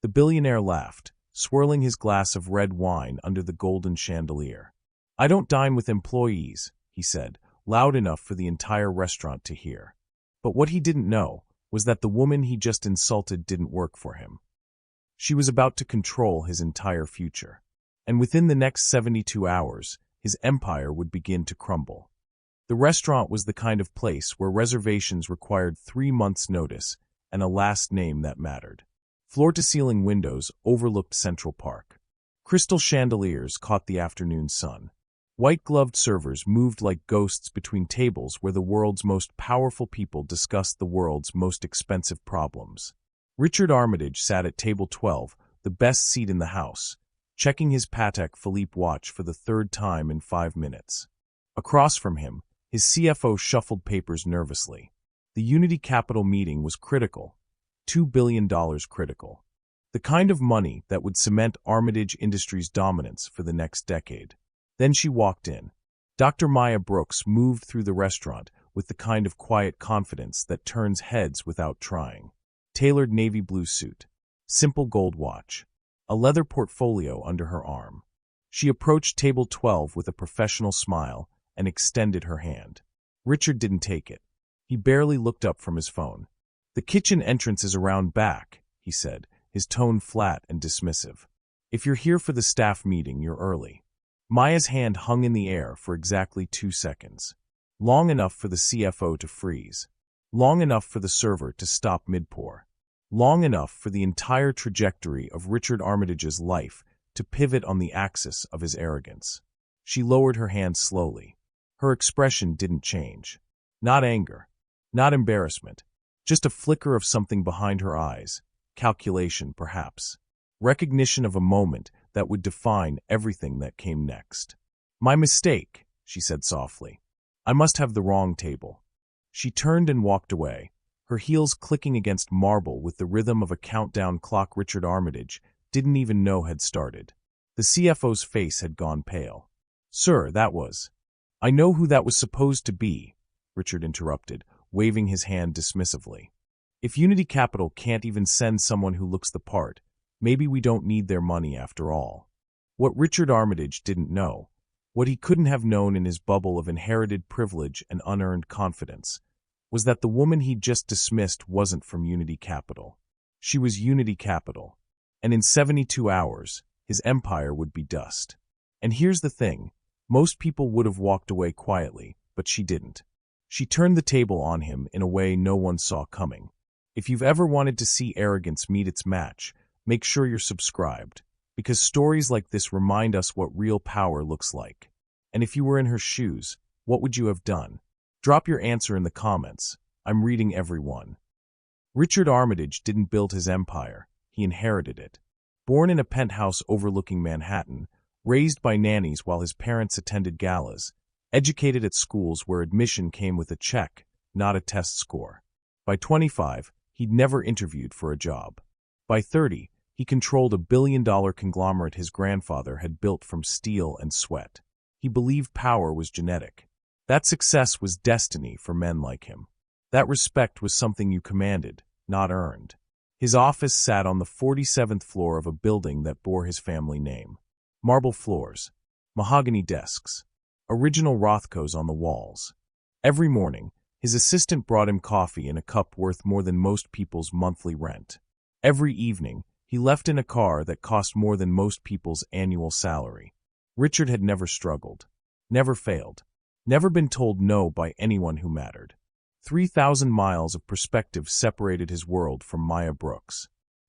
The billionaire laughed, swirling his glass of red wine under the golden chandelier. "I don't dine with employees," he said, loud enough for the entire restaurant to hear. But what he didn't know was that the woman he just insulted didn't work for him. She was about to control his entire future. And within the next 72 hours, his empire would begin to crumble. The restaurant was the kind of place where reservations required 3 months' notice and a last name that mattered. Floor-to-ceiling windows overlooked Central Park. Crystal chandeliers caught the afternoon sun. White-gloved servers moved like ghosts between tables where the world's most powerful people discussed the world's most expensive problems. Richard Armitage sat at table 12, the best seat in the house, checking his Patek Philippe watch for the 3rd time in 5 minutes. Across from him, his CFO shuffled papers nervously. The Unity Capital meeting was critical, $2 billion critical. The kind of money that would cement Armitage Industries' dominance for the next decade. Then she walked in. Dr. Maya Brooks moved through the restaurant with the kind of quiet confidence that turns heads without trying. Tailored navy blue suit. Simple gold watch. A leather portfolio under her arm. She approached table 12 with a professional smile and extended her hand. Richard didn't take it. He barely looked up from his phone. "The kitchen entrance is around back," he said, his tone flat and dismissive. "If you're here for the staff meeting, you're early." Maya's hand hung in the air for exactly 2 seconds. Long enough for the CFO to freeze. Long enough for the server to stop mid-pour. Long enough for the entire trajectory of Richard Armitage's life to pivot on the axis of his arrogance. She lowered her hand slowly. Her expression didn't change. Not anger. Not embarrassment. Just a flicker of something behind her eyes. Calculation, perhaps. Recognition of a moment that would define everything that came next. "My mistake," she said softly. "I must have the wrong table." She turned and walked away, her heels clicking against marble with the rhythm of a countdown clock Richard Armitage didn't even know had started. The CFO's face had gone pale. "Sir, that was—" "I know who that was supposed to be," Richard interrupted, waving his hand dismissively. "If Unity Capital can't even send someone who looks the part, maybe we don't need their money after all." What Richard Armitage didn't know, what he couldn't have known in his bubble of inherited privilege and unearned confidence, was that the woman he'd just dismissed wasn't from Unity Capital. She was Unity Capital, and in 72 hours, his empire would be dust. And here's the thing, most people would have walked away quietly, but she didn't. She turned the table on him in a way no one saw coming. If you've ever wanted to see arrogance meet its match, make sure you're subscribed, because stories like this remind us what real power looks like. And if you were in her shoes, what would you have done? Drop your answer in the comments. I'm reading every one. Richard Armitage didn't build his empire, he inherited it. Born in a penthouse overlooking Manhattan, raised by nannies while his parents attended galas, educated at schools where admission came with a check, not a test score. By 25, he'd never interviewed for a job. By 30, he controlled a billion-dollar conglomerate his grandfather had built from steel and sweat. He believed power was genetic. That success was destiny for men like him. That respect was something you commanded, not earned. His office sat on the 47th floor of a building that bore his family name. Marble floors, mahogany desks, original Rothkos on the walls. Every morning, his assistant brought him coffee in a cup worth more than most people's monthly rent. Every evening, he left in a car that cost more than most people's annual salary. Richard had never struggled, never failed, never been told no by anyone who mattered. 3,000 miles of perspective separated his world from Maya Brooks.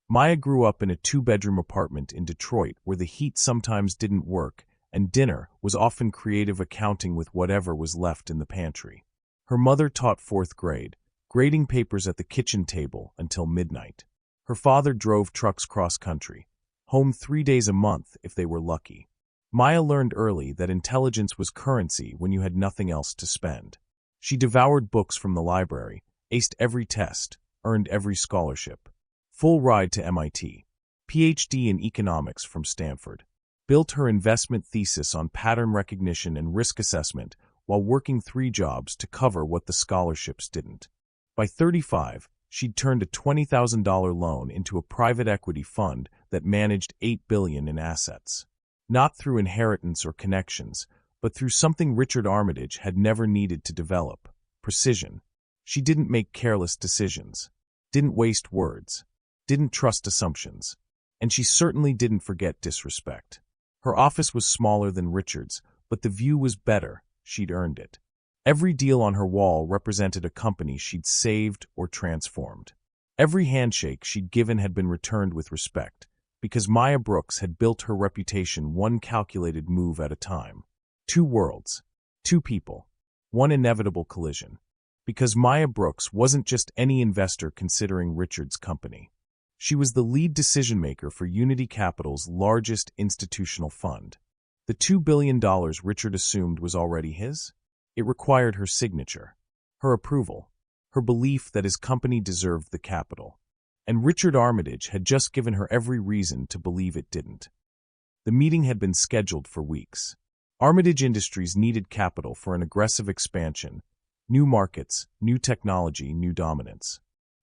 Maya grew up in a 2-bedroom apartment in Detroit where the heat sometimes didn't work and dinner was often creative accounting with whatever was left in the pantry. Her mother taught 4th grade, grading papers at the kitchen table until midnight. Her father drove trucks cross-country, home 3 days a month if they were lucky. Maya learned early that intelligence was currency when you had nothing else to spend. She devoured books from the library, aced every test, earned every scholarship. Full ride to MIT. PhD in economics from Stanford. Built her investment thesis on pattern recognition and risk assessment while working 3 jobs to cover what the scholarships didn't. By 35, She'd turned a $20,000 loan into a private equity fund that managed $8 billion in assets. Not through inheritance or connections, but through something Richard Armitage had never needed to develop: precision. She didn't make careless decisions, didn't waste words, didn't trust assumptions, and she certainly didn't forget disrespect. Her office was smaller than Richard's, but the view was better. She'd earned it. Every deal on her wall represented a company she'd saved or transformed. Every handshake she'd given had been returned with respect, because Maya Brooks had built her reputation one calculated move at a time. Two worlds, two people, one inevitable collision. Because Maya Brooks wasn't just any investor considering Richard's company. She was the lead decision-maker for Unity Capital's largest institutional fund. The $2 billion Richard assumed was already his? It required her signature, her approval, her belief that his company deserved the capital. And Richard Armitage had just given her every reason to believe it didn't. The meeting had been scheduled for weeks. Armitage Industries needed capital for an aggressive expansion, new markets, new technology, new dominance.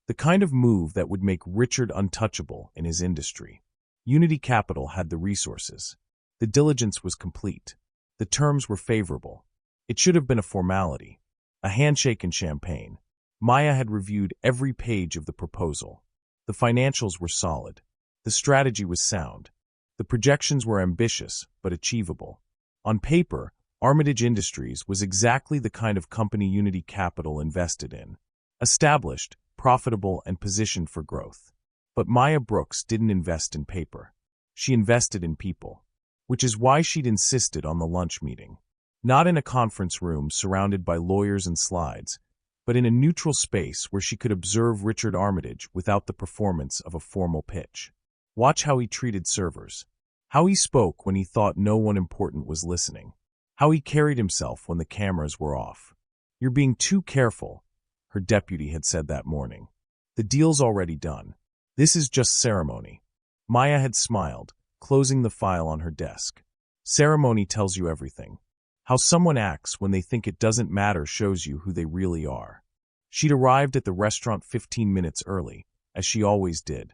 The kind of move that would make Richard untouchable in his industry. Unity Capital had the resources. The diligence was complete. The terms were favorable. It should have been a formality, a handshake and champagne. Maya had reviewed every page of the proposal. The financials were solid. The strategy was sound. The projections were ambitious, but achievable. On paper, Armitage Industries was exactly the kind of company Unity Capital invested in. Established, profitable, and positioned for growth. But Maya Brooks didn't invest in paper. She invested in people. Which is why she'd insisted on the lunch meeting. Not in a conference room surrounded by lawyers and slides, but in a neutral space where she could observe Richard Armitage without the performance of a formal pitch. Watch how he treated servers. How he spoke when he thought no one important was listening. How he carried himself when the cameras were off. "You're being too careful," her deputy had said that morning. "The deal's already done. This is just ceremony." Maya had smiled, closing the file on her desk. Ceremony tells you everything. How someone acts when they think it doesn't matter shows you who they really are. She'd arrived at the restaurant 15 minutes early, as she always did.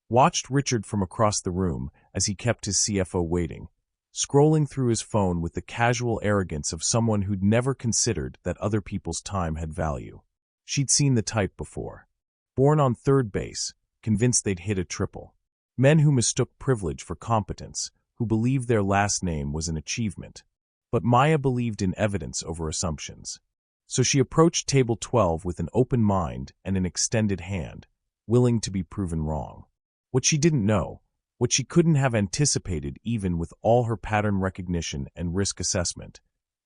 Watched Richard from across the room as he kept his CFO waiting, scrolling through his phone with the casual arrogance of someone who'd never considered that other people's time had value. She'd seen the type before. Born on third base, convinced they'd hit a triple. Men who mistook privilege for competence, who believed their last name was an achievement. But Maya believed in evidence over assumptions. So she approached table 12 with an open mind and an extended hand, willing to be proven wrong. What she didn't know, what she couldn't have anticipated even with all her pattern recognition and risk assessment,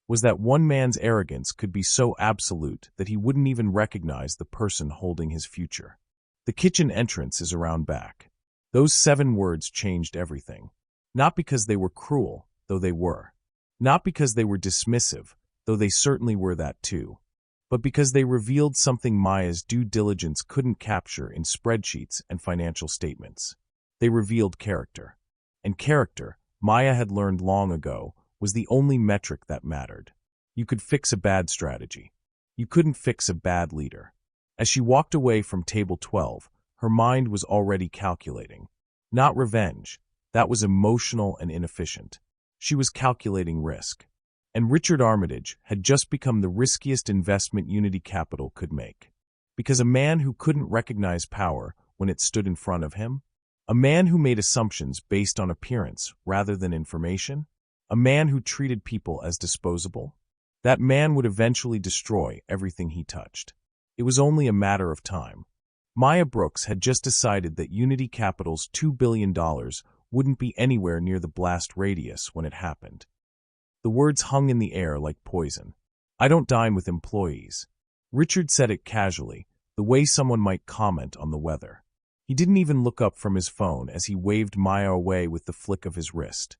was that one man's arrogance could be so absolute that he wouldn't even recognize the person holding his future. "The kitchen entrance is around back." Those 7 words changed everything. Not because they were cruel, though they were. Not because they were dismissive, though they certainly were that too. But because they revealed something Maya's due diligence couldn't capture in spreadsheets and financial statements. They revealed character. And character, Maya had learned long ago, was the only metric that mattered. You could fix a bad strategy. You couldn't fix a bad leader. As she walked away from table 12, her mind was already calculating. Not revenge. That was emotional and inefficient. She was calculating risk. And Richard Armitage had just become the riskiest investment Unity Capital could make. Because a man who couldn't recognize power when it stood in front of him, a man who made assumptions based on appearance rather than information, a man who treated people as disposable, that man would eventually destroy everything he touched. It was only a matter of time. Maya Brooks had just decided that Unity Capital's $2 billion wouldn't be anywhere near the blast radius when it happened. The words hung in the air like poison. "I don't dine with employees." Richard said it casually, the way someone might comment on the weather. He didn't even look up from his phone as he waved Maya away with the flick of his wrist.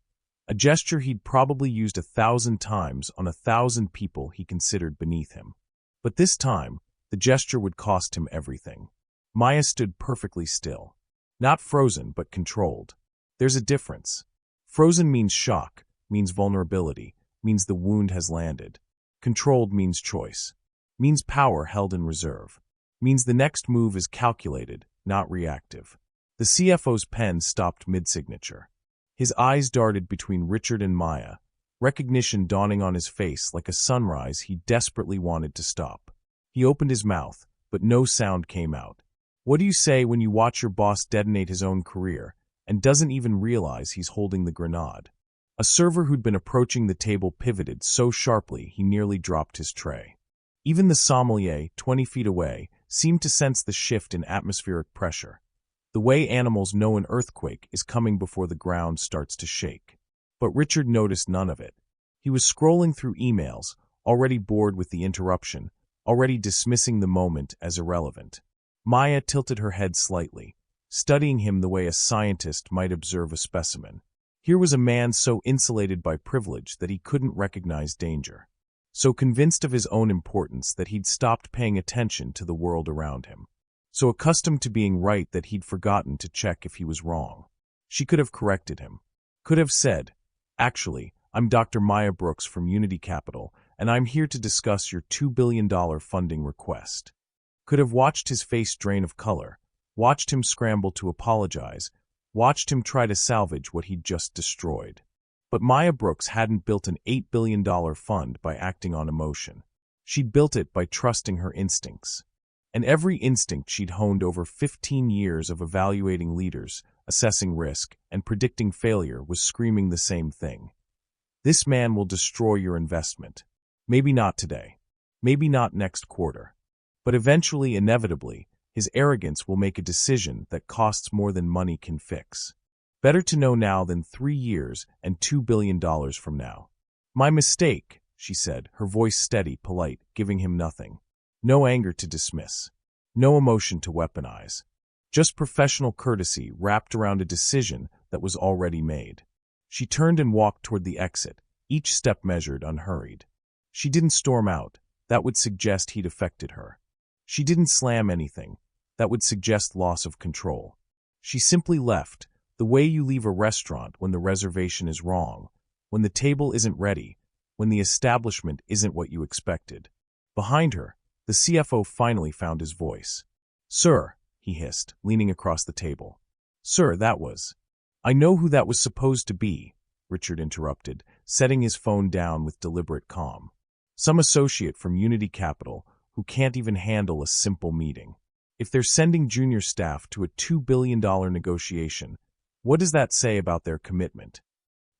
A gesture he'd probably used 1,000 times on 1,000 people he considered beneath him. But this time, the gesture would cost him everything. Maya stood perfectly still. Not frozen, but controlled. There's a difference. Frozen means shock, means vulnerability, means the wound has landed. Controlled means choice. Means power held in reserve. means the next move is calculated, not reactive. The CFO's pen stopped mid-signature. His eyes darted between Richard and Maya, recognition dawning on his face like a sunrise he desperately wanted to stop. He opened his mouth, but no sound came out. What do you say when you watch your boss detonate his own career and doesn't even realize he's holding the grenade? A server who'd been approaching the table pivoted so sharply he nearly dropped his tray. Even the sommelier, 20 feet away, seemed to sense the shift in atmospheric pressure, the way animals know an earthquake is coming before the ground starts to shake. But Richard noticed none of it. He was scrolling through emails, already bored with the interruption, already dismissing the moment as irrelevant. Maya tilted her head slightly, studying him the way a scientist might observe a specimen. Here was a man so insulated by privilege that he couldn't recognize danger, so convinced of his own importance that he'd stopped paying attention to the world around him, so accustomed to being right that he'd forgotten to check if he was wrong. She could have corrected him, could have said, "Actually, I'm Dr. Maya Brooks from Unity Capital, and I'm here to discuss your $2 billion funding request." Could have watched his face drain of color, watched him scramble to apologize, watched him try to salvage what he'd just destroyed. But Maya Brooks hadn't built an $8 billion fund by acting on emotion. She'd built it by trusting her instincts. And every instinct she'd honed over 15 years of evaluating leaders, assessing risk, and predicting failure was screaming the same thing. This man will destroy your investment. Maybe not today. Maybe not next quarter. But eventually, inevitably, his arrogance will make a decision that costs more than money can fix. Better to know now than 3 years and $2 billion from now. "My mistake," she said, her voice steady, polite, giving him nothing. No anger to dismiss. No emotion to weaponize. Just professional courtesy wrapped around a decision that was already made. She turned and walked toward the exit, each step measured, unhurried. She didn't storm out. That would suggest he'd affected her. She didn't slam anything. That would suggest loss of control. She simply left, the way you leave a restaurant when the reservation is wrong, when the table isn't ready, when the establishment isn't what you expected. Behind her, the CFO finally found his voice. "Sir," he hissed, leaning across the table. "Sir, that was—" "I know who that was supposed to be," Richard interrupted, setting his phone down with deliberate calm. "Some associate from Unity Capital who can't even handle a simple meeting. If they're sending junior staff to a $2 billion negotiation, what does that say about their commitment?"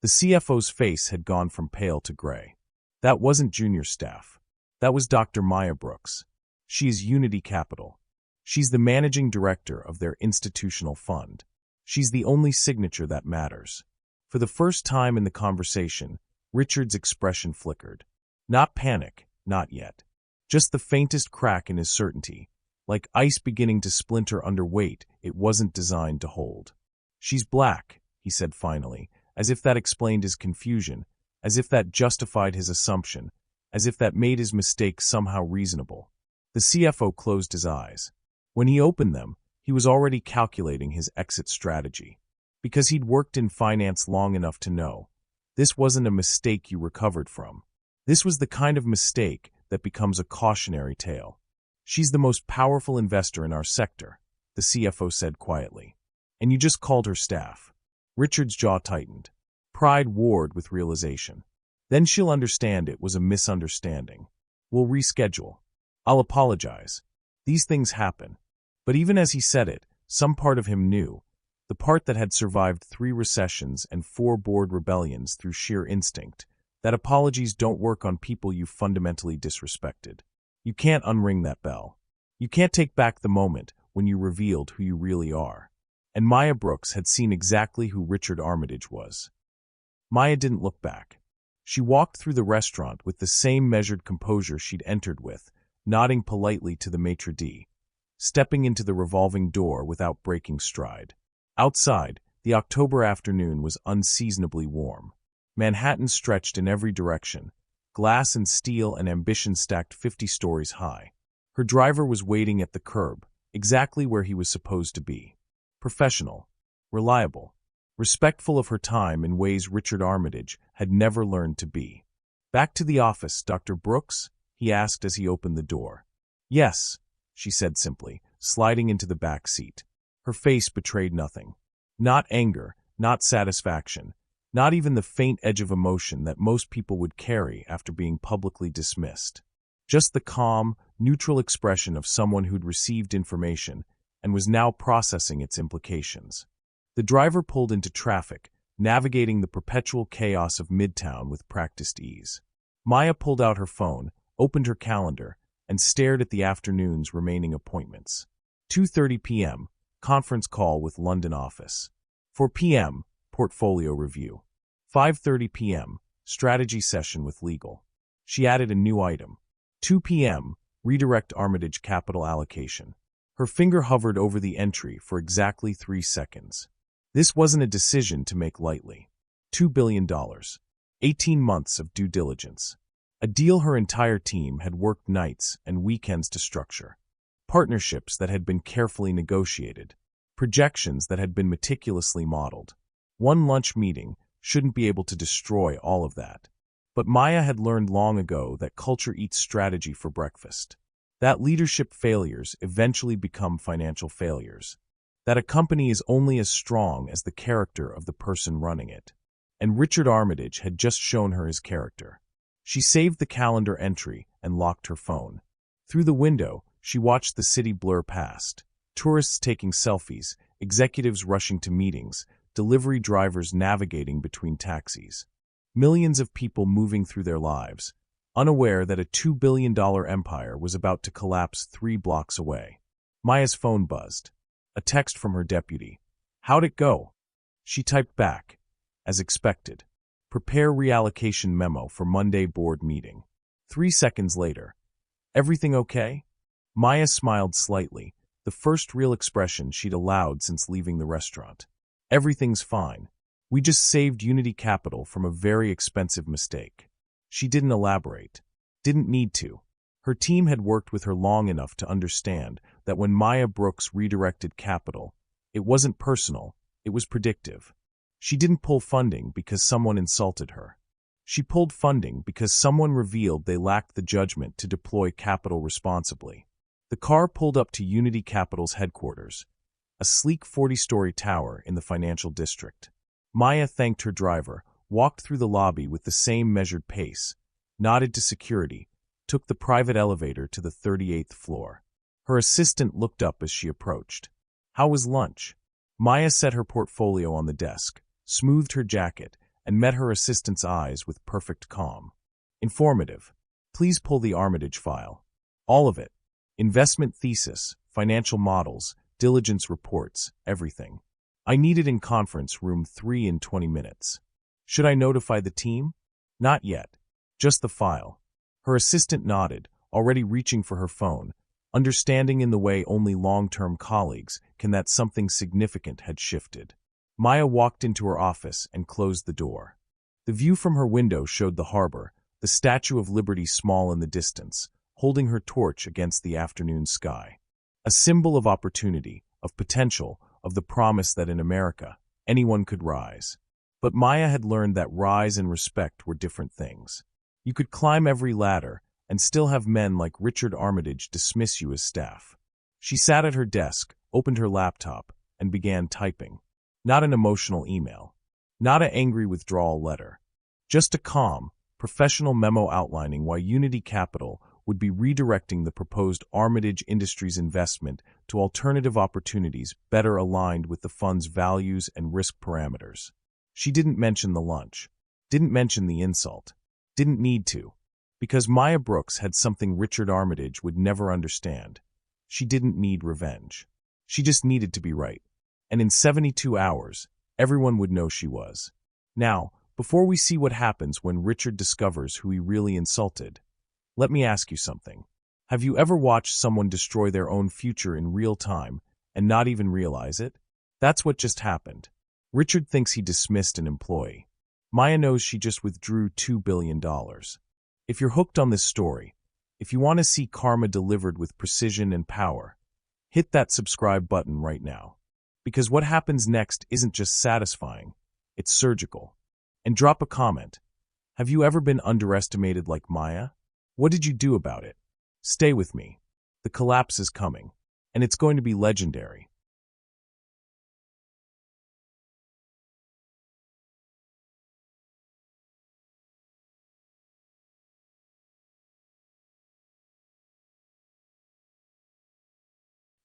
The CFO's face had gone from pale to gray. That wasn't junior staff. That was Dr. Maya Brooks. She is Unity Capital. She's the managing director of their institutional fund. She's the only signature that matters. For the first time in the conversation, Richard's expression flickered. Not panic, not yet. Just the faintest crack in his certainty, like ice beginning to splinter under weight it wasn't designed to hold. "She's black," he said finally, as if that explained his confusion, as if that justified his assumption, as if that made his mistake somehow reasonable. The CFO closed his eyes. When he opened them, he was already calculating his exit strategy. Because he'd worked in finance long enough to know, this wasn't a mistake you recovered from. This was the kind of mistake that becomes a cautionary tale. "She's the most powerful investor in our sector," the CFO said quietly. "And you just called her staff." Richard's jaw tightened. Pride warred with realization. "Then she'll understand it was a misunderstanding. We'll reschedule. I'll apologize. These things happen." But even as he said it, some part of him knew, the part that had survived 3 recessions and 4 board rebellions through sheer instinct, that apologies don't work on people you fundamentally disrespected. You can't unring that bell. You can't take back the moment when you revealed who you really are. And Maya Brooks had seen exactly who Richard Armitage was. Maya didn't look back. She walked through the restaurant with the same measured composure she'd entered with, nodding politely to the maitre d', stepping into the revolving door without breaking stride. Outside, the October afternoon was unseasonably warm. Manhattan stretched in every direction, glass and steel and ambition stacked 50 stories high. Her driver was waiting at the curb, exactly where he was supposed to be. Professional, reliable, respectful of her time in ways Richard Armitage had never learned to be. "Back to the office, Dr. Brooks?" he asked as he opened the door. "Yes," she said simply, sliding into the back seat. Her face betrayed nothing. Not anger, not satisfaction, not even the faint edge of emotion that most people would carry after being publicly dismissed. Just the calm, neutral expression of someone who'd received information and was now processing its implications. The driver pulled into traffic, navigating the perpetual chaos of Midtown with practiced ease. Maya pulled out her phone, opened her calendar, and stared at the afternoon's remaining appointments. 2:30 p.m., conference call with London office. 4 p.m., portfolio review. 5:30 p.m., strategy session with legal. She added a new item. 2 p.m., redirect Armitage capital allocation. Her finger hovered over the entry for exactly 3 seconds. This wasn't a decision to make lightly. $2 billion. 18 months of due diligence. A deal her entire team had worked nights and weekends to structure. Partnerships that had been carefully negotiated. Projections that had been meticulously modeled. One lunch meeting shouldn't be able to destroy all of that. But Maya had learned long ago that culture eats strategy for breakfast. That leadership failures eventually become financial failures. That a company is only as strong as the character of the person running it. And Richard Armitage had just shown her his character. She saved the calendar entry and locked her phone. Through the window, she watched the city blur past. Tourists taking selfies, executives rushing to meetings, delivery drivers navigating between taxis. Millions of people moving through their lives, unaware that a $2 billion empire was about to collapse 3 blocks away. Maya's phone buzzed. A text from her deputy. "How'd it go?" She typed back. As expected. "Prepare reallocation memo for Monday board meeting." 3 seconds later. "Everything okay?" Maya smiled slightly, the first real expression she'd allowed since leaving the restaurant. "Everything's fine. We just saved Unity Capital from a very expensive mistake." She didn't elaborate. Didn't need to. Her team had worked with her long enough to understand that when Maya Brooks redirected capital, it wasn't personal, it was predictive. She didn't pull funding because someone insulted her. She pulled funding because someone revealed they lacked the judgment to deploy capital responsibly. The car pulled up to Unity Capital's headquarters, a sleek 40-story tower in the financial district. Maya thanked her driver, walked through the lobby with the same measured pace, nodded to security, took the private elevator to the 38th floor. Her assistant looked up as she approached. "How was lunch?" Maya set her portfolio on the desk, smoothed her jacket, and met her assistant's eyes with perfect calm. "Informative. Please pull the Armitage file. All of it. Investment thesis, financial models, diligence reports, everything. I need it in conference room 3 in 20 minutes. Should I notify the team?" "Not yet. Just the file." Her assistant nodded, already reaching for her phone, understanding in the way only long-term colleagues can that something significant had shifted. Maya walked into her office and closed the door. The view from her window showed the harbor, the Statue of Liberty small in the distance, holding her torch against the afternoon sky. A symbol of opportunity, of potential, of the promise that in America, anyone could rise. But Maya had learned that rise and respect were different things. You could climb every ladder and still have men like Richard Armitage dismiss you as staff. She sat at her desk, opened her laptop, and began typing. Not an emotional email. Not an angry withdrawal letter. Just a calm, professional memo outlining why Unity Capital would be redirecting the proposed Armitage Industries investment to alternative opportunities better aligned with the fund's values and risk parameters. She didn't mention the lunch. Didn't mention the insult. Didn't need to. Because Maya Brooks had something Richard Armitage would never understand. She didn't need revenge. She just needed to be right. And in 72 hours, everyone would know she was. Now, before we see what happens when Richard discovers who he really insulted, let me ask you something. Have you ever watched someone destroy their own future in real time and not even realize it? That's what just happened. Richard thinks he dismissed an employee. Maya knows she just withdrew $2 billion. If you're hooked on this story, if you want to see karma delivered with precision and power, hit that subscribe button right now. Because what happens next isn't just satisfying, it's surgical. And drop a comment. Have you ever been underestimated like Maya? What did you do about it? Stay with me. The collapse is coming, and it's going to be legendary.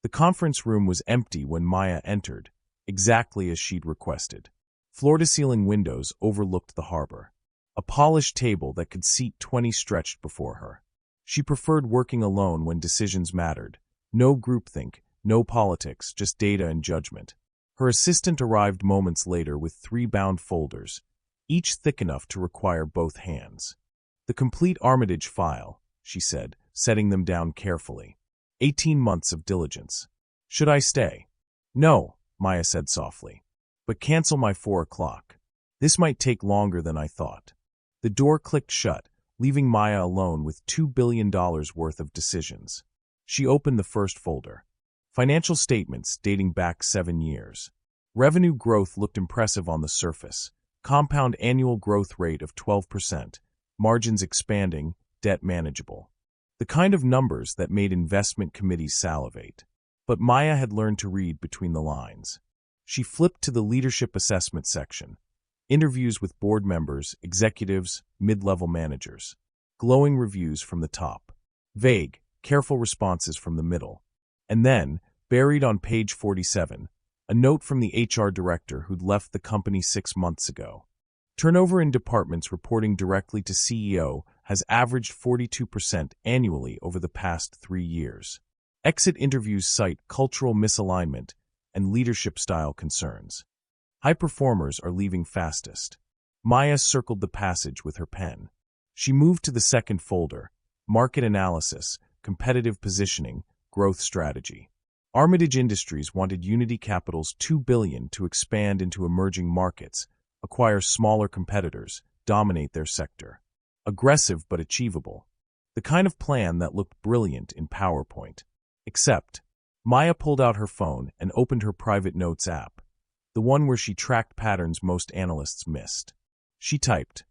The conference room was empty when Maya entered, exactly as she'd requested. Floor-to-ceiling windows overlooked the harbor. A polished table that could seat 20 stretched before her. She preferred working alone when decisions mattered. No groupthink, no politics, just data and judgment. Her assistant arrived moments later with 3 bound folders, each thick enough to require both hands. "The complete Armitage file," she said, setting them down carefully. 18 months of diligence. "Should I stay?" "No," Maya said softly. "But cancel my 4 o'clock. This might take longer than I thought." The door clicked shut, leaving Maya alone with $2 billion worth of decisions. She opened the first folder. Financial statements dating back 7 years. Revenue growth looked impressive on the surface. Compound annual growth rate of 12%. Margins expanding, debt manageable. The kind of numbers that made investment committees salivate. But Maya had learned to read between the lines. She flipped to the leadership assessment section. Interviews with board members, executives, mid-level managers. Glowing reviews from the top. Vague, careful responses from the middle. And then, buried on page 47, a note from the HR director who'd left the company 6 months ago. Turnover in departments reporting directly to CEO has averaged 42% annually over the past 3 years. Exit interviews cite cultural misalignment and leadership style concerns. High performers are leaving fastest. Maya circled the passage with her pen. She moved to the second folder, market analysis, competitive positioning, growth strategy. Armitage Industries wanted Unity Capital's $2 billion to expand into emerging markets, acquire smaller competitors, dominate their sector. Aggressive but achievable. The kind of plan that looked brilliant in PowerPoint. Except, Maya pulled out her phone and opened her private notes app, the one where she tracked patterns most analysts missed. She typed,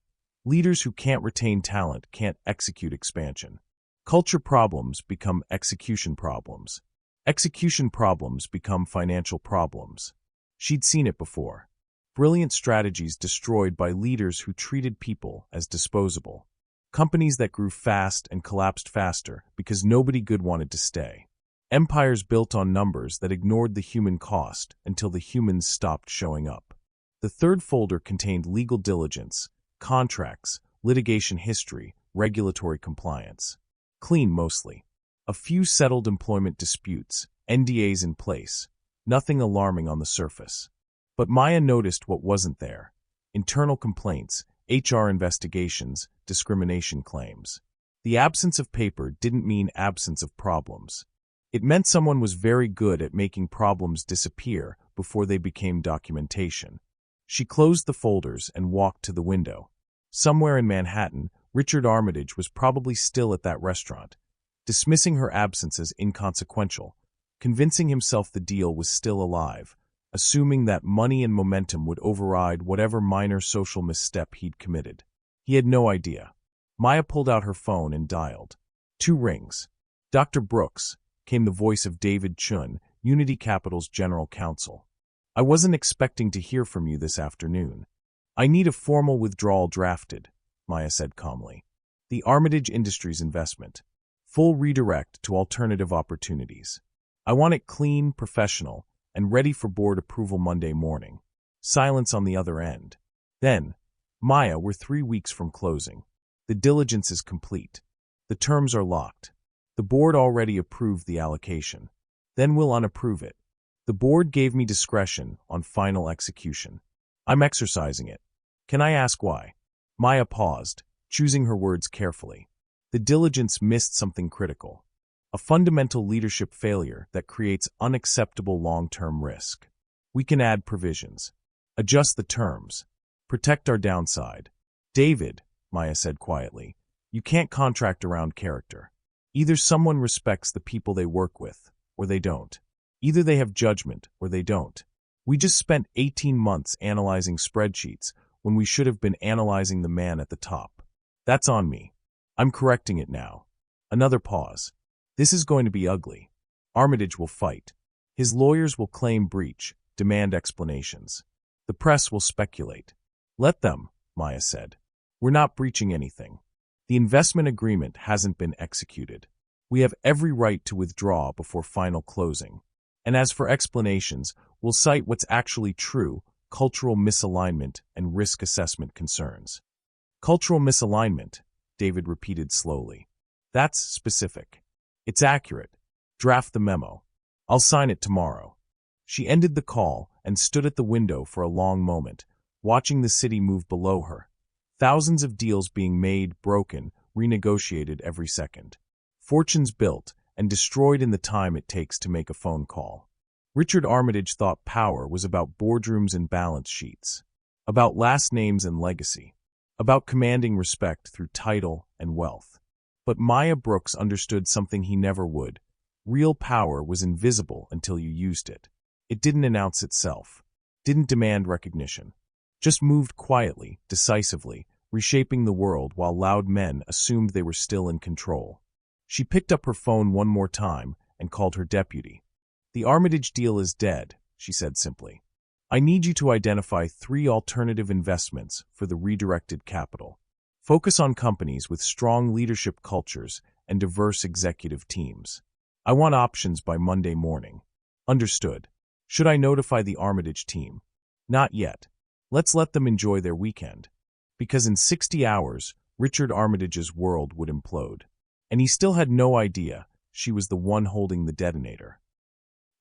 "Leaders who can't retain talent can't execute expansion. Culture problems become execution problems. Execution problems become financial problems." She'd seen it before. Brilliant strategies destroyed by leaders who treated people as disposable. Companies that grew fast and collapsed faster because nobody good wanted to stay. Empires built on numbers that ignored the human cost until the humans stopped showing up. The third folder contained legal diligence, contracts, litigation history, regulatory compliance. Clean mostly. A few settled employment disputes, NDAs in place. Nothing alarming on the surface. But Maya noticed what wasn't there. Internal complaints, HR investigations, discrimination claims. The absence of paper didn't mean absence of problems. It meant someone was very good at making problems disappear before they became documentation. She closed the folders and walked to the window. Somewhere in Manhattan, Richard Armitage was probably still at that restaurant, dismissing her absence as inconsequential, convincing himself the deal was still alive, assuming that money and momentum would override whatever minor social misstep he'd committed. He had no idea. Maya pulled out her phone and dialed. 2 rings. "Dr. Brooks," came the voice of David Chun, Unity Capital's general counsel. "I wasn't expecting to hear from you this afternoon. I need a formal withdrawal drafted," Maya said calmly. "The Armitage Industries investment. Full redirect to alternative opportunities. I want it clean, professional, and ready for board approval Monday morning." Silence on the other end. Then, "Maya, we're 3 weeks from closing. The diligence is complete. The terms are locked. The board already approved the allocation. Then we'll unapprove it. The board gave me discretion on final execution. I'm exercising it. Can I ask why?" Maya paused, choosing her words carefully. The diligence missed something critical. A fundamental leadership failure that creates unacceptable long-term risk. "We can add provisions. Adjust the terms. Protect our downside." "David," Maya said quietly, "you can't contract around character. Either someone respects the people they work with, or they don't. Either they have judgment, or they don't. We just spent 18 months analyzing spreadsheets when we should have been analyzing the man at the top. That's on me. I'm correcting it now." Another pause. This is going to be ugly. Armitage will fight. His lawyers will claim breach, demand explanations. The press will speculate. Let them, Maya said. We're not breaching anything. The investment agreement hasn't been executed. We have every right to withdraw before final closing. And as for explanations, we'll cite what's actually true, cultural misalignment and risk assessment concerns. Cultural misalignment, David repeated slowly. That's specific. It's accurate. Draft the memo. I'll sign it tomorrow. She ended the call and stood at the window for a long moment, watching the city move below her. Thousands of deals being made, broken, renegotiated every second. Fortunes built and destroyed in the time it takes to make a phone call. Richard Armitage thought power was about boardrooms and balance sheets, about last names and legacy, about commanding respect through title and wealth. But Maya Brooks understood something he never would. Real power was invisible until you used it. It didn't announce itself, didn't demand recognition, just moved quietly, decisively, reshaping the world while loud men assumed they were still in control. She picked up her phone one more time and called her deputy. The Armitage deal is dead, she said simply. I need you to identify 3 alternative investments for the redirected capital. Focus on companies with strong leadership cultures and diverse executive teams. I want options by Monday morning. Understood. Should I notify the Armitage team? Not yet. Let's let them enjoy their weekend. Because in 60 hours, Richard Armitage's world would implode. And he still had no idea she was the one holding the detonator.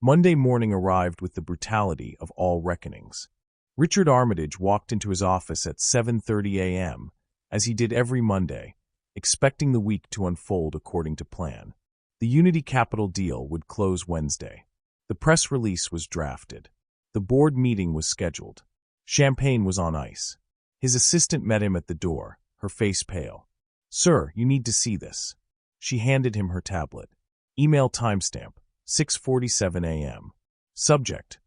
Monday morning arrived with the brutality of all reckonings. Richard Armitage walked into his office at 7:30 a.m., as he did every Monday, expecting the week to unfold according to plan. The Unity Capital deal would close Wednesday. The press release was drafted. The board meeting was scheduled. Champagne was on ice. His assistant met him at the door, her face pale. Sir, you need to see this. She handed him her tablet. Email timestamp, 6:47 a.m. Subject,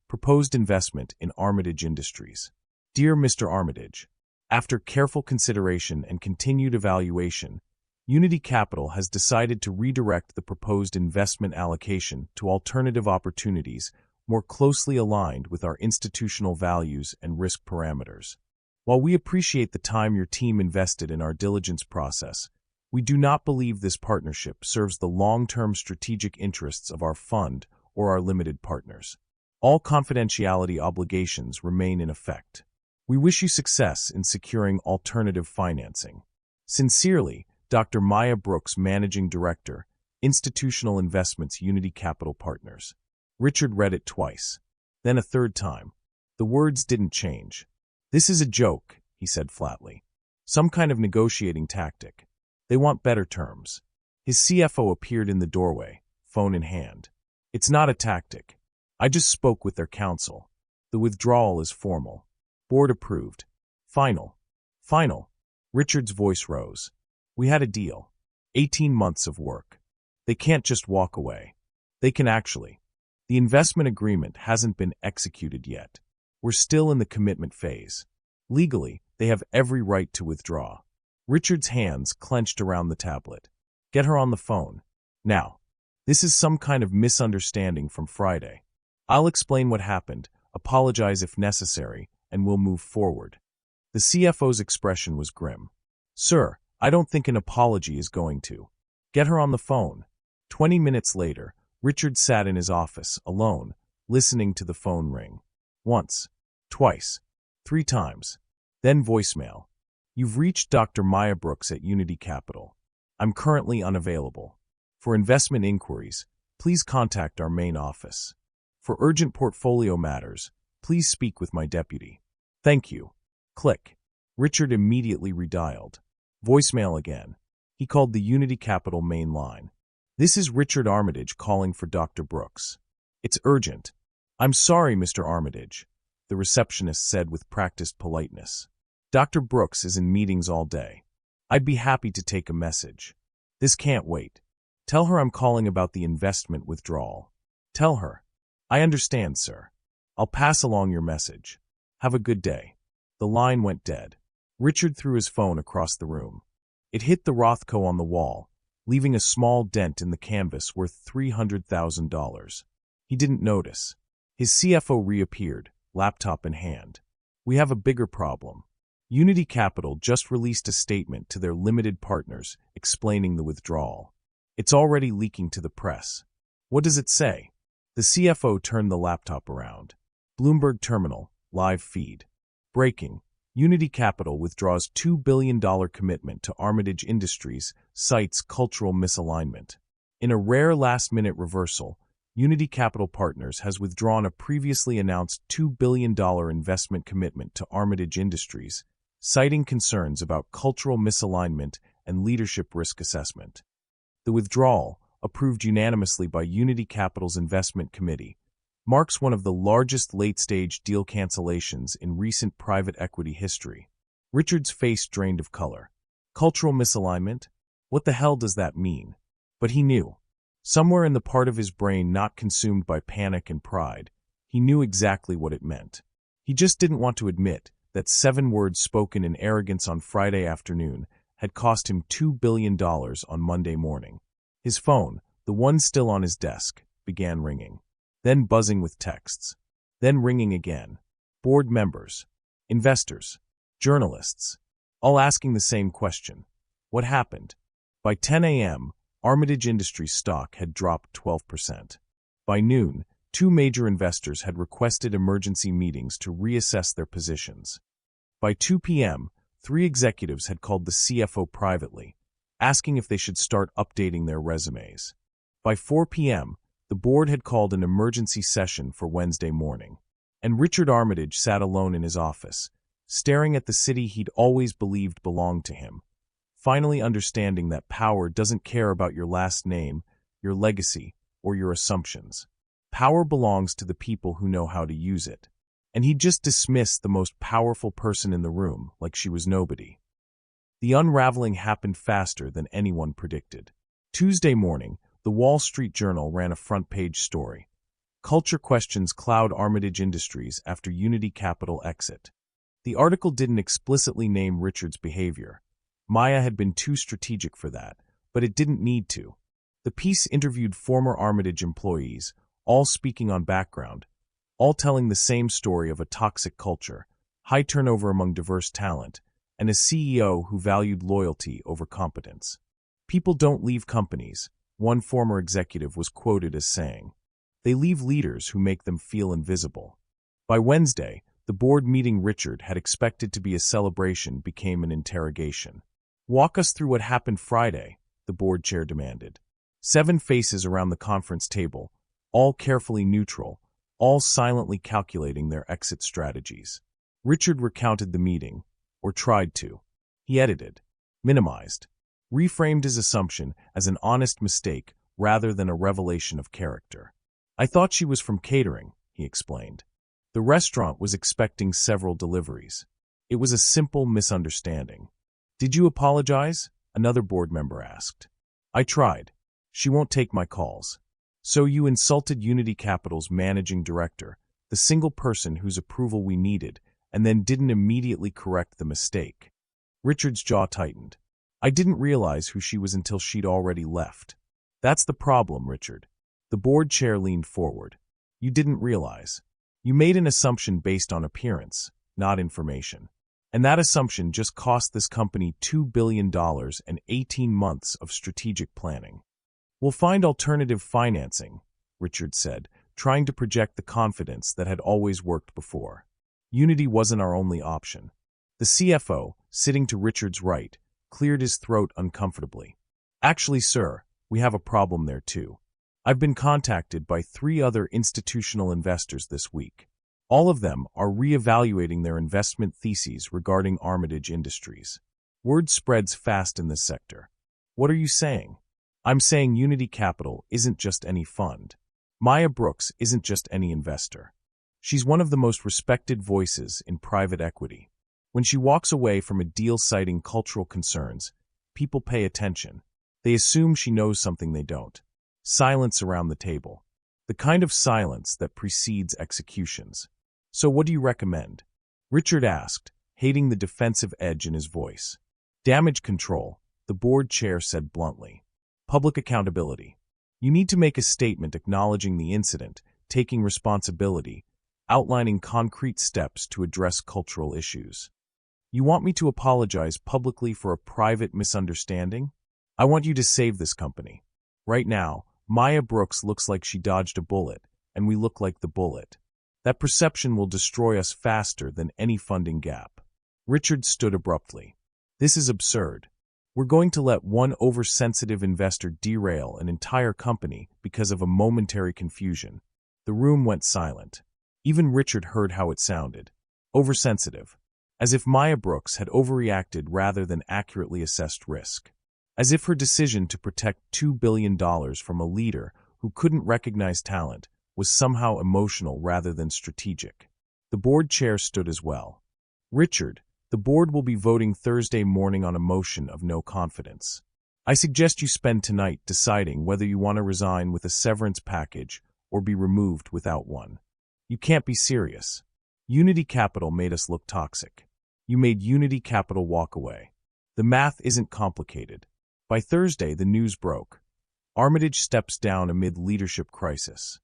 proposed investment in Armitage Industries. Dear Mr. Armitage, after careful consideration and continued evaluation, Unity Capital has decided to redirect the proposed investment allocation to alternative opportunities more closely aligned with our institutional values and risk parameters. While we appreciate the time your team invested in our diligence process, we do not believe this partnership serves the long-term strategic interests of our fund or our limited partners. All confidentiality obligations remain in effect. We wish you success in securing alternative financing. Sincerely, Dr. Maya Brooks, Managing Director, Institutional Investments Unity Capital Partners. Richard read it twice, then a third time. The words didn't change. This is a joke, he said flatly. Some kind of negotiating tactic. They want better terms. His CFO appeared in the doorway, phone in hand. It's not a tactic. I just spoke with their counsel. The withdrawal is formal. Board approved. Final. Final. Richard's voice rose. We had a deal. 18 months of work. They can't just walk away. They can actually. The investment agreement hasn't been executed yet. We're still in the commitment phase. Legally, they have every right to withdraw. Richard's hands clenched around the tablet. Get her on the phone. Now. This is some kind of misunderstanding from Friday. I'll explain what happened, apologize if necessary, and we'll move forward. The CFO's expression was grim. Sir, I don't think an apology is going to. Get her on the phone. 20 minutes later, Richard sat in his office, alone, listening to the phone ring. Once, twice, 3 times. Then voicemail. You've reached Dr. Maya Brooks at Unity Capital. I'm currently unavailable. For investment inquiries, please contact our main office. For urgent portfolio matters, please speak with my deputy. Thank you. Click. Richard immediately redialed. Voicemail again. He called the Unity Capital main line. This is Richard Armitage calling for Dr. Brooks. It's urgent. I'm sorry, Mr. Armitage, the receptionist said with practiced politeness. Dr. Brooks is in meetings all day. I'd be happy to take a message. This can't wait. Tell her I'm calling about the investment withdrawal. Tell her. I understand, sir. I'll pass along your message. Have a good day. The line went dead. Richard threw his phone across the room. It hit the Rothko on the wall, leaving a small dent in the canvas worth $300,000. He didn't notice. His CFO reappeared, laptop in hand. "We have a bigger problem. Unity Capital just released a statement to their limited partners explaining the withdrawal. It's already leaking to the press." "What does it say?" The CFO turned the laptop around. Bloomberg Terminal, live feed. "Breaking. Unity Capital withdraws $2 billion commitment to Armitage Industries, cites cultural misalignment." In a rare last-minute reversal, Unity Capital Partners has withdrawn a previously announced $2 billion investment commitment to Armitage Industries, citing concerns about cultural misalignment and leadership risk assessment. The withdrawal, approved unanimously by Unity Capital's investment committee, marks one of the largest late-stage deal cancellations in recent private equity history. Richard's face drained of color. Cultural misalignment? What the hell does that mean? But he knew. Somewhere in the part of his brain not consumed by panic and pride, he knew exactly what it meant. He just didn't want to admit that 7 words spoken in arrogance on Friday afternoon had cost him $2 billion on Monday morning. His phone, the one still on his desk, began ringing. Then buzzing with texts. Then ringing again. Board members, investors, journalists, all asking the same question. What happened? By 10 a.m., Armitage Industries stock had dropped 12%. By noon, 2 major investors had requested emergency meetings to reassess their positions. By 2 p.m., 3 executives had called the CFO privately, asking if they should start updating their resumes. By 4 p.m., the board had called an emergency session for Wednesday morning, and Richard Armitage sat alone in his office, staring at the city he'd always believed belonged to him, finally understanding that power doesn't care about your last name, your legacy, or your assumptions. Power belongs to the people who know how to use it, and he'd just dismissed the most powerful person in the room like she was nobody. The unraveling happened faster than anyone predicted. Tuesday morning, the Wall Street Journal ran a front-page story. Culture questions cloud Armitage Industries after Unity Capital exit. The article didn't explicitly name Richard's behavior. Maya had been too strategic for that, but it didn't need to. The piece interviewed former Armitage employees, all speaking on background, all telling the same story of a toxic culture, high turnover among diverse talent, and a CEO who valued loyalty over competence. "People don't leave companies," one former executive was quoted as saying. "They leave leaders who make them feel invisible." By Wednesday, the board meeting Richard had expected to be a celebration became an interrogation. "Walk us through what happened Friday," the board chair demanded. 7 faces around the conference table, all carefully neutral, all silently calculating their exit strategies. Richard recounted the meeting, or tried to. He edited, minimized, reframed his assumption as an honest mistake rather than a revelation of character. "I thought she was from catering," he explained. "The restaurant was expecting several deliveries. It was a simple misunderstanding." "Did you apologize?" another board member asked. "I tried. She won't take my calls." "So you insulted Unity Capital's managing director, the single person whose approval we needed, and then didn't immediately correct the mistake." Richard's jaw tightened. "I didn't realize who she was until she'd already left." "That's the problem, Richard." The board chair leaned forward. "You didn't realize. You made an assumption based on appearance, not information. And that assumption just cost this company $2 billion and 18 months of strategic planning." "We'll find alternative financing," Richard said, trying to project the confidence that had always worked before. "Unity wasn't our only option." The CFO, sitting to Richard's right, cleared his throat uncomfortably. "Actually, sir, we have a problem there too. I've been contacted by 3 other institutional investors this week. All of them are reevaluating their investment theses regarding Armitage Industries. Word spreads fast in this sector." "What are you saying?" "I'm saying Unity Capital isn't just any fund. Maya Brooks isn't just any investor. She's one of the most respected voices in private equity. When she walks away from a deal citing cultural concerns, people pay attention. They assume she knows something they don't. Silence around the table. The kind of silence that precedes executions. So what do you recommend?" Richard asked, hating the defensive edge in his voice. "Damage control," the board chair said bluntly. Public accountability. You need to make a statement acknowledging the incident, taking responsibility, outlining concrete steps to address cultural issues. You want me to apologize publicly for a private misunderstanding? I want you to save this company. Right now, Maya Brooks looks like she dodged a bullet, and we look like the bullet. That perception will destroy us faster than any funding gap. Richard stood abruptly. This is absurd. We're going to let one oversensitive investor derail an entire company because of a momentary confusion. The room went silent. Even Richard heard how it sounded. Oversensitive. As if Maya Brooks had overreacted rather than accurately assessed risk. As if her decision to protect $2 billion from a leader who couldn't recognize talent was somehow emotional rather than strategic. The board chair stood as well. Richard, the board will be voting Thursday morning on a motion of no confidence. I suggest you spend tonight deciding whether you want to resign with a severance package or be removed without one. You can't be serious. Unity Capital made us look toxic. You made Unity Capital walk away. The math isn't complicated. By Thursday, the news broke. Armitage steps down amid leadership crisis.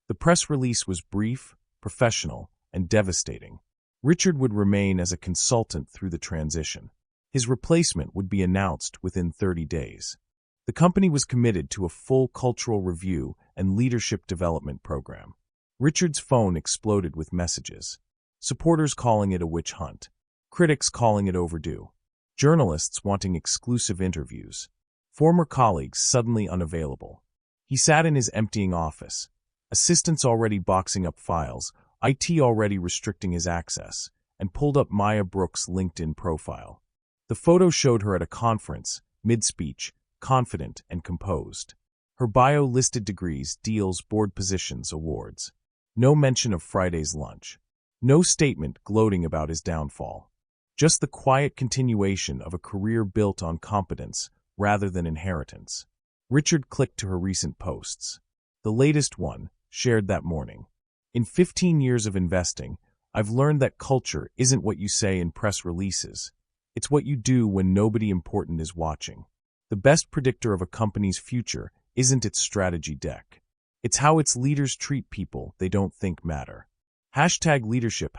The press release was brief, professional, and devastating. Richard would remain as a consultant through the transition. His replacement would be announced within 30 days. The company was committed to a full cultural review and leadership development program. Richard's phone exploded with messages. Supporters calling it a witch hunt. Critics calling it overdue. Journalists wanting exclusive interviews. Former colleagues suddenly unavailable. He sat in his emptying office. Assistants already boxing up files, IT already restricting his access, and pulled up Maya Brooks' LinkedIn profile. The photo showed her at a conference, mid-speech, confident and composed. Her bio listed degrees, deals, board positions, awards. No mention of Friday's lunch. No statement gloating about his downfall. Just the quiet continuation of a career built on competence rather than inheritance. Richard clicked to her recent posts. The latest one, shared that morning. In 15 years of investing, I've learned that culture isn't what you say in press releases. It's what you do when nobody important is watching. The best predictor of a company's future isn't its strategy deck. It's how its leaders treat people they don't think matter. #leadership,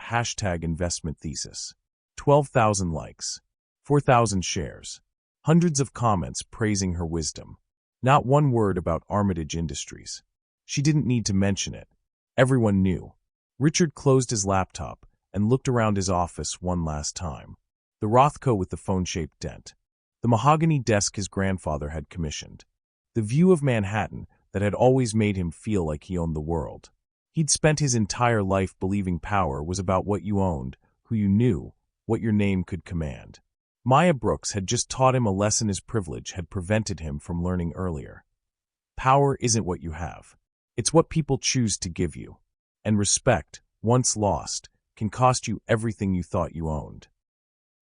#investment thesis. 12,000 likes. 4,000 shares. Hundreds of comments praising her wisdom. Not one word about Armitage Industries. She didn't need to mention it. Everyone knew. Richard closed his laptop and looked around his office one last time. The Rothko with the phone-shaped dent. The mahogany desk his grandfather had commissioned. The view of Manhattan that had always made him feel like he owned the world. He'd spent his entire life believing power was about what you owned, who you knew, what your name could command. Maya Brooks had just taught him a lesson his privilege had prevented him from learning earlier. Power isn't what you have. It's what people choose to give you. And respect, once lost, can cost you everything you thought you owned.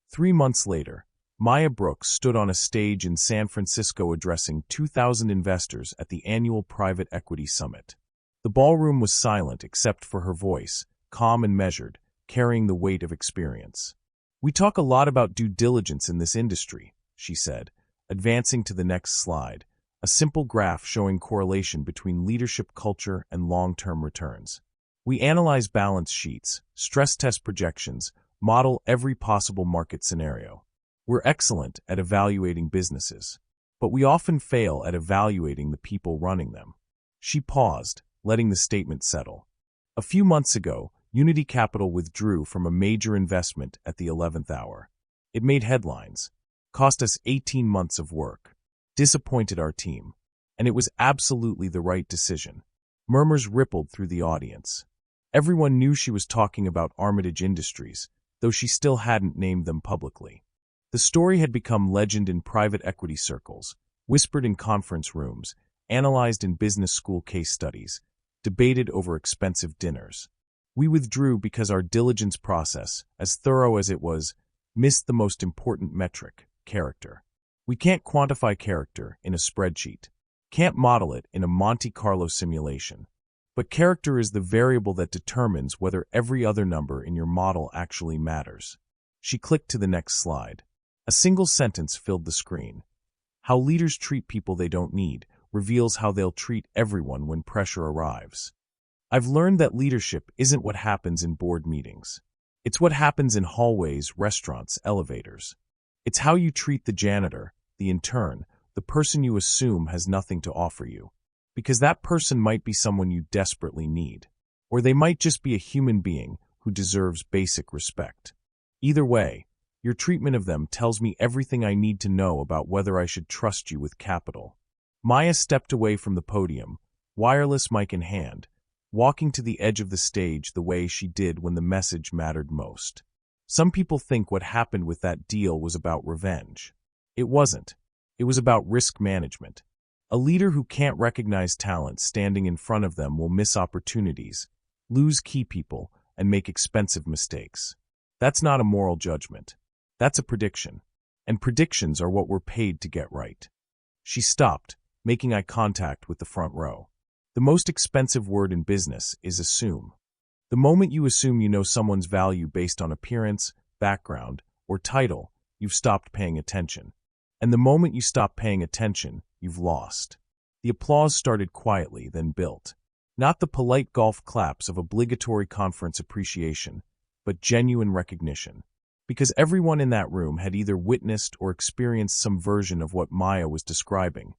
3 months later, Maya Brooks stood on a stage in San Francisco addressing 2,000 investors at the annual Private Equity Summit. The ballroom was silent except for her voice, calm and measured, carrying the weight of experience. "We talk a lot about due diligence in this industry," she said, advancing to the next slide, a simple graph showing correlation between leadership culture and long-term returns. "We analyze balance sheets, stress test projections, model every possible market scenario. We're excellent at evaluating businesses, but we often fail at evaluating the people running them." She paused, letting the statement settle. A few months ago, Unity Capital withdrew from a major investment at the 11th hour. It made headlines, cost us 18 months of work, disappointed our team, and it was absolutely the right decision. Murmurs rippled through the audience. Everyone knew she was talking about Armitage Industries, though she still hadn't named them publicly. The story had become legend in private equity circles, whispered in conference rooms, analyzed in business school case studies, debated over expensive dinners. We withdrew because our diligence process, as thorough as it was, missed the most important metric, character. We can't quantify character in a spreadsheet, can't model it in a Monte Carlo simulation. But character is the variable that determines whether every other number in your model actually matters. She clicked to the next slide. A single sentence filled the screen. How leaders treat people they don't need reveals how they'll treat everyone when pressure arrives. I've learned that leadership isn't what happens in board meetings. It's what happens in hallways, restaurants, elevators. It's how you treat the janitor, the intern, the person you assume has nothing to offer you. Because that person might be someone you desperately need. Or they might just be a human being who deserves basic respect. Either way, your treatment of them tells me everything I need to know about whether I should trust you with capital. Maya stepped away from the podium, wireless mic in hand, walking to the edge of the stage the way she did when the message mattered most. Some people think what happened with that deal was about revenge. It wasn't. It was about risk management. A leader who can't recognize talent standing in front of them will miss opportunities, lose key people, and make expensive mistakes. That's not a moral judgment. That's a prediction. And predictions are what we're paid to get right. She stopped, making eye contact with the front row. The most expensive word in business is assume. The moment you assume you know someone's value based on appearance, background, or title, you've stopped paying attention. And the moment you stop paying attention, you've lost. The applause started quietly, then built. Not the polite golf claps of obligatory conference appreciation, but genuine recognition. Because everyone in that room had either witnessed or experienced some version of what Maya was describing.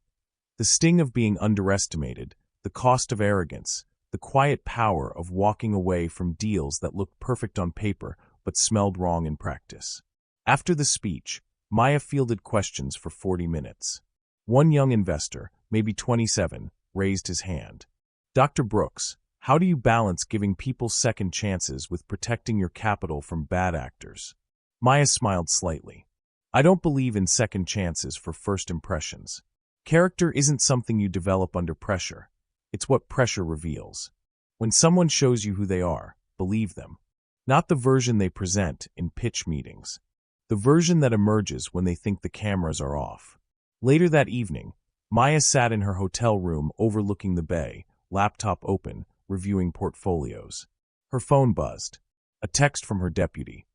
The sting of being underestimated, the cost of arrogance, the quiet power of walking away from deals that looked perfect on paper but smelled wrong in practice. After the speech, Maya fielded questions for 40 minutes. One young investor, maybe 27, raised his hand. Dr. Brooks, how do you balance giving people second chances with protecting your capital from bad actors? Maya smiled slightly. I don't believe in second chances for first impressions. Character isn't something you develop under pressure. It's what pressure reveals. When someone shows you who they are, believe them. Not the version they present in pitch meetings. The version that emerges when they think the cameras are off. Later that evening, Maya sat in her hotel room overlooking the bay, laptop open, reviewing portfolios. Her phone buzzed. A text from her deputy.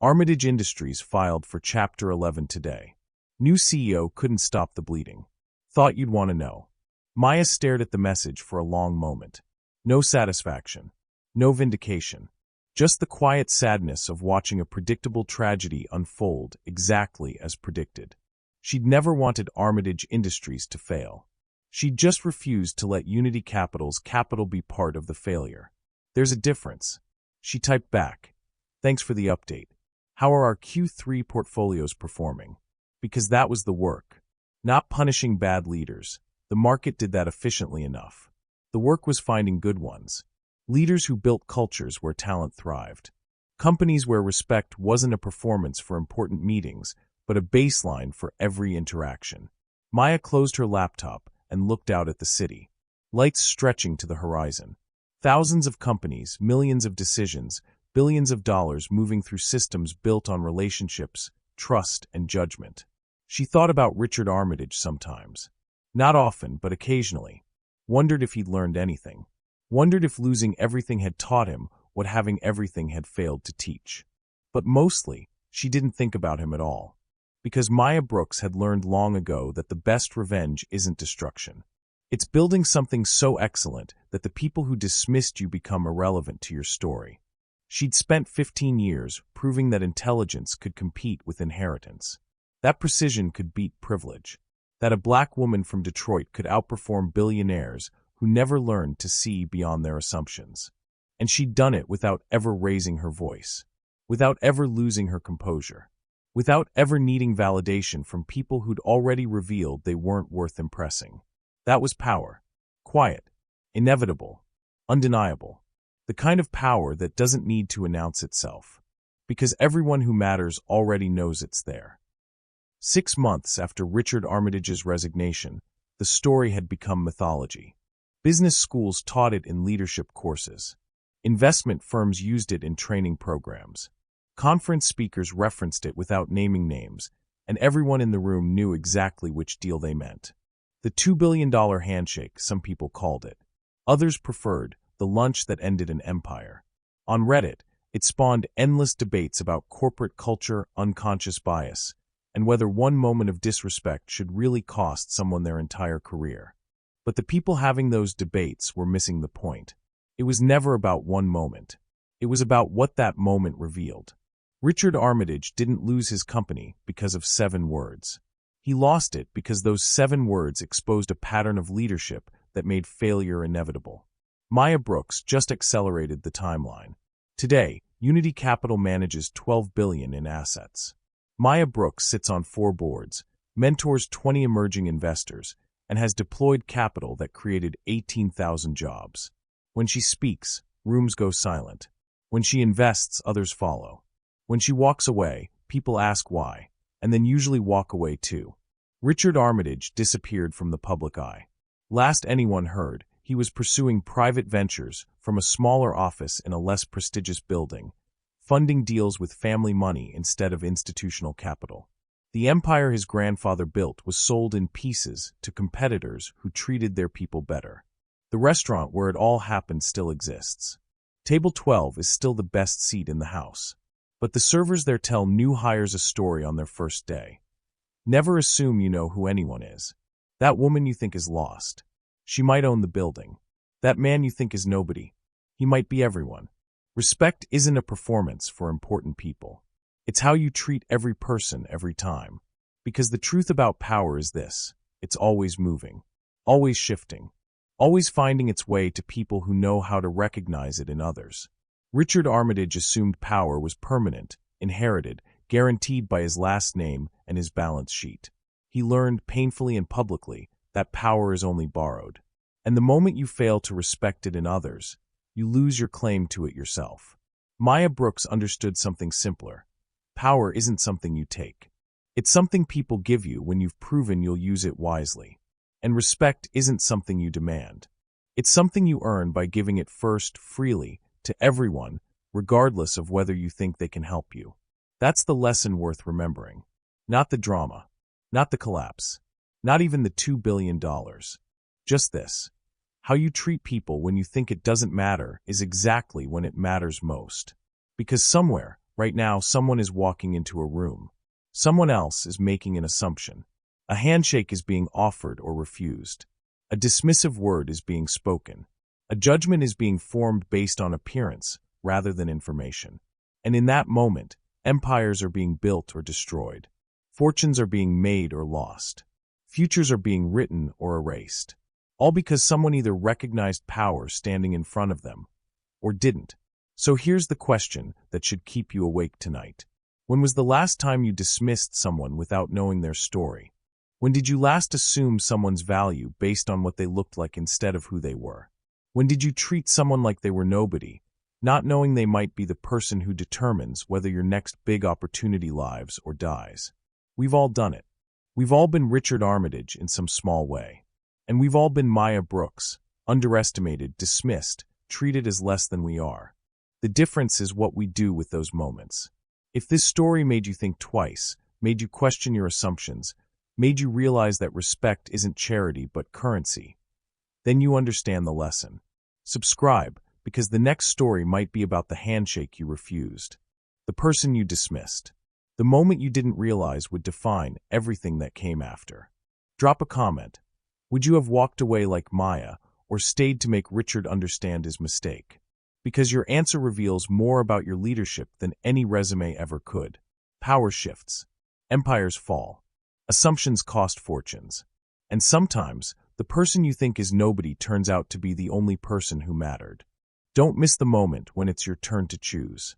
Armitage Industries filed for Chapter 11 today. New CEO couldn't stop the bleeding. Thought you'd want to know. Maya stared at the message for a long moment. No satisfaction. No vindication. Just the quiet sadness of watching a predictable tragedy unfold exactly as predicted. She'd never wanted Armitage Industries to fail. She'd just refused to let Unity Capital's capital be part of the failure. There's a difference. She typed back. Thanks for the update. How are our Q3 portfolios performing? Because that was the work. Not punishing bad leaders. The market did that efficiently enough. The work was finding good ones. Leaders who built cultures where talent thrived. Companies where respect wasn't a performance for important meetings, but a baseline for every interaction. Maya closed her laptop and looked out at the city. Lights stretching to the horizon. Thousands of companies, millions of decisions, billions of dollars moving through systems built on relationships, trust, and judgment. She thought about Richard Armitage sometimes. Not often, but occasionally. Wondered if he'd learned anything. Wondered if losing everything had taught him what having everything had failed to teach. But mostly, she didn't think about him at all. Because Maya Brooks had learned long ago that the best revenge isn't destruction. It's building something so excellent that the people who dismissed you become irrelevant to your story. She'd spent 15 years proving that intelligence could compete with inheritance. That precision could beat privilege. That a black woman from Detroit could outperform billionaires who never learned to see beyond their assumptions. And she'd done it without ever raising her voice. Without ever losing her composure. Without ever needing validation from people who'd already revealed they weren't worth impressing. That was power. Quiet. Inevitable. Undeniable. The kind of power that doesn't need to announce itself. Because everyone who matters already knows it's there. 6 months after Richard Armitage's resignation, the story had become mythology. Business schools taught it in leadership courses. Investment firms used it in training programs. Conference speakers referenced it without naming names, and everyone in the room knew exactly which deal they meant. The $2 billion handshake, some people called it. Others preferred the lunch that ended an empire. On Reddit, it spawned endless debates about corporate culture, unconscious bias, and whether one moment of disrespect should really cost someone their entire career. But the people having those debates were missing the point. It was never about one moment. It was about what that moment revealed. Richard Armitage didn't lose his company because of 7 words. He lost it because those 7 words exposed a pattern of leadership that made failure inevitable. Maya Brooks just accelerated the timeline. Today, Unity Capital manages $12 billion in assets. Maya Brooks sits on 4 boards, mentors 20 emerging investors, and has deployed capital that created 18,000 jobs. When she speaks, rooms go silent. When she invests, others follow. When she walks away, people ask why, and then usually walk away too. Richard Armitage disappeared from the public eye. Last anyone heard, he was pursuing private ventures from a smaller office in a less prestigious building, funding deals with family money instead of institutional capital. The empire his grandfather built was sold in pieces to competitors who treated their people better. The restaurant where it all happened still exists. Table 12 is still the best seat in the house. But the servers there tell new hires a story on their first day. Never assume you know who anyone is. That woman you think is lost. She might own the building. That man you think is nobody. He might be everyone. Respect isn't a performance for important people. It's how you treat every person every time. Because the truth about power is this: it's always moving, always shifting, always finding its way to people who know how to recognize it in others. Richard Armitage assumed power was permanent, inherited, guaranteed by his last name and his balance sheet. He learned painfully and publicly that power is only borrowed. And the moment you fail to respect it in others, you lose your claim to it yourself. Maya Brooks understood something simpler. Power isn't something you take. It's something people give you when you've proven you'll use it wisely. And respect isn't something you demand. It's something you earn by giving it first, freely, to everyone, regardless of whether you think they can help you. That's the lesson worth remembering. Not the drama. Not the collapse. Not even the $2 billion. Just this. How you treat people when you think it doesn't matter is exactly when it matters most. Because somewhere, right now, someone is walking into a room. Someone else is making an assumption. A handshake is being offered or refused. A dismissive word is being spoken. A judgment is being formed based on appearance rather than information. And in that moment, empires are being built or destroyed. Fortunes are being made or lost. Futures are being written or erased. All because someone either recognized power standing in front of them or didn't. So here's the question that should keep you awake tonight. When was the last time you dismissed someone without knowing their story? When did you last assume someone's value based on what they looked like instead of who they were? When did you treat someone like they were nobody, not knowing they might be the person who determines whether your next big opportunity lives or dies? We've all done it. We've all been Richard Armitage in some small way. And we've all been Maya Brooks, underestimated, dismissed, treated as less than we are. The difference is what we do with those moments. If this story made you think twice, made you question your assumptions, made you realize that respect isn't charity but currency, then you understand the lesson. Subscribe, because the next story might be about the handshake you refused, the person you dismissed, the moment you didn't realize would define everything that came after. Drop a comment. Would you have walked away like Maya or stayed to make Richard understand his mistake? Because your answer reveals more about your leadership than any resume ever could. Power shifts. Empires fall. Assumptions cost fortunes. And sometimes, the person you think is nobody turns out to be the only person who mattered. Don't miss the moment when it's your turn to choose.